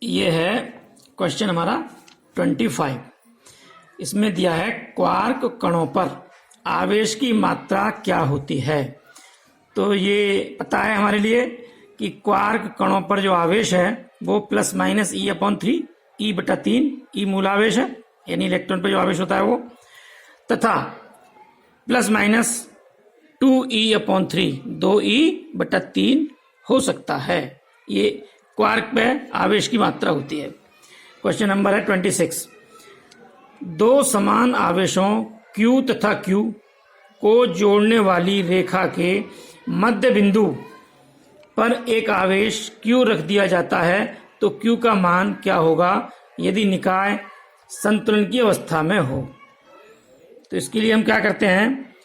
ये है क्वेश्चन हमारा 25। इसमें दिया है क्वार्क कणों पर आवेश की मात्रा क्या होती है। तो ये पता है हमारे लिए कि क्वार्क कणों पर जो आवेश है वो plus minus E/3 E/3 E मूलावेश है, यानी इलेक्ट्रॉन पर जो आवेश होता है वो, तथा प्लस माइनस 2E/3 2E/3 हो सकता है। ये क्वार्क पे आवेश की मात्रा होती है। क्वेश्चन नंबर है 26। दो समान आवेशों Q तथा Q को जोड़ने वाली रेखा के मध्य बिंदु पर एक आवेश Q रख दिया जाता है तो Q का मान क्या होगा यदि निकाय संतुलन की अवस्था में हो। तो इसके लिए हम क्या करते हैं,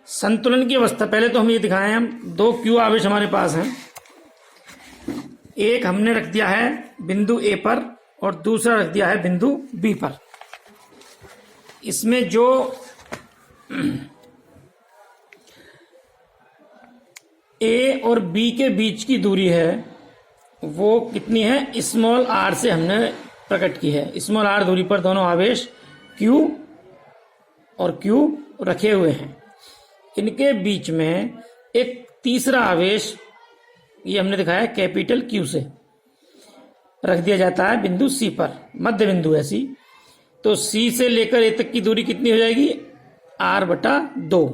संतुलन की अवस्था, पहले तो हम ये दिखाएं, हम दो Q आवेश हमारे पास हैं, एक हमने रख दिया है बिंदु A पर और दूसरा रख दिया है बिंदु B पर। इसमें जो A और B के बीच की दूरी है वो कितनी है, स्मॉल r से हमने प्रकट की है। स्मॉल r दूरी पर दोनों आवेश Q और Q रखे हुए हैं। इनके बीच में एक तीसरा आवेश, ये हमने दिखाया कैपिटल Q से रख दिया जाता है बिंदु C पर, मध्य बिंदु है C। तो C से लेकर A तक की दूरी कितनी हो जाएगी, R/2,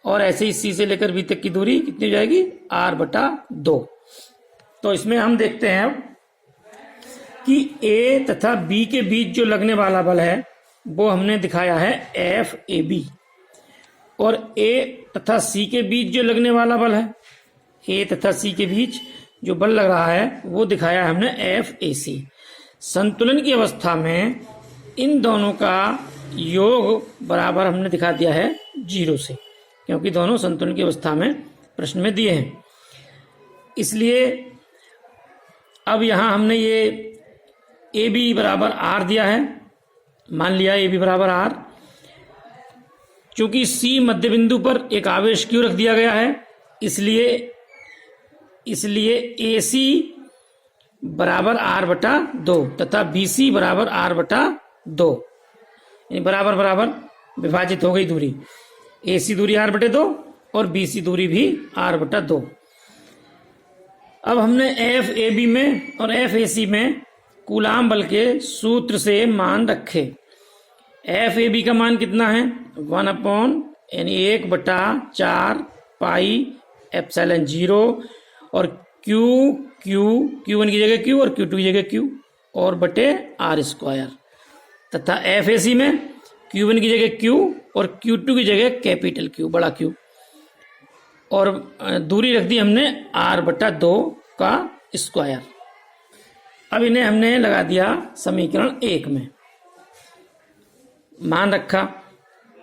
और ऐसे ही C से लेकर B तक की दूरी कितनी हो जाएगी, R/2। तो इसमें हम देखते हैं कि A तथा B के बीच जो लगने वाला बल है वो हमने दिखाया है FAB, और A तथा C के बीच जो लगने वाला बल है, A तथा C के बीच जो बल लग रहा है वो दिखाया है हमने FAC। संतुलन की अवस्था में इन दोनों का योग बराबर हमने दिखा दिया है 0 से, क्योंकि दोनों संतुलन की अवस्था में प्रश्न में दिए हैं। इसलिए अब यहां हमने ये AB बराबर R दिया है, मान लिया AB बराबर R। चूंकि C मध्य बिंदु पर एक आवेश Q रख दिया गया है, इसलिए AC बराबर R/2 तथा BC बराबर R/2, यानी बराबर बराबर विभाजित हो गई दूरी। AC दूरी R/2 और BC दूरी भी R/2। अब हमने FAB में और FAC में कूलाम बल के सूत्र से मान रखे। FAB का मान कितना है, 1/4 पाई एप्सिलॉन 0, और Q1 की जगह Q और Q2 की जगह Q और बटे R², तथा FAC में Q1 की जगह Q और Q2 की जगह कैपिटल Q, बड़ा Q, और दूरी रख दी हमने R/2 का स्क्वायर। अब इन्हें हमने लगा दिया समीकरण 1 में, मान रखा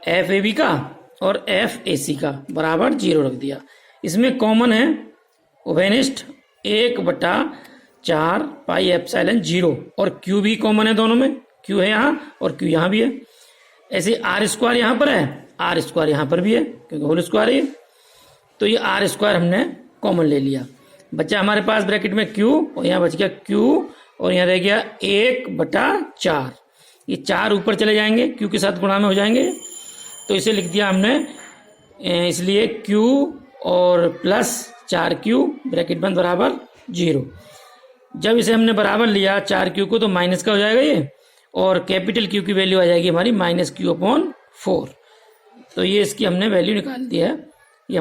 FAB का और FAC का बराबर 0 रख दिया। इसमें कॉमन है उभयनिष्ठ 1/4 पाई एप्सिलॉन 0, और Q भी कॉमन है दोनों में, Q है यहाँ और Q यहाँ भी है। ऐसे R² यहाँ पर है, R² यहाँ पर भी है क्योंकि होल स्क्वायर है। तो ये R² हमने कॉमन ले लिया, बचा हमारे पास ब्रैकेट में Q, और यहाँ बच गया Q, और यहाँ रह गया 1/4। ये 4 ऊपर चले जाएंगे, Q के साथ गुणा में हो जाएंगे, तो इसे लिख दिया हमने, इसलिए Q और प्लस 4Q ब्रैकेट बंद बराबर 0। जब इसे हमने बराबर लिया 4Q को तो माइनस का हो जाएगा ये, और कैपिटल Q की वैल्यू आ जाएगी हमारी -Q/4। तो ये इसकी हमने वैल्यू निकाल दी है। ये हमारा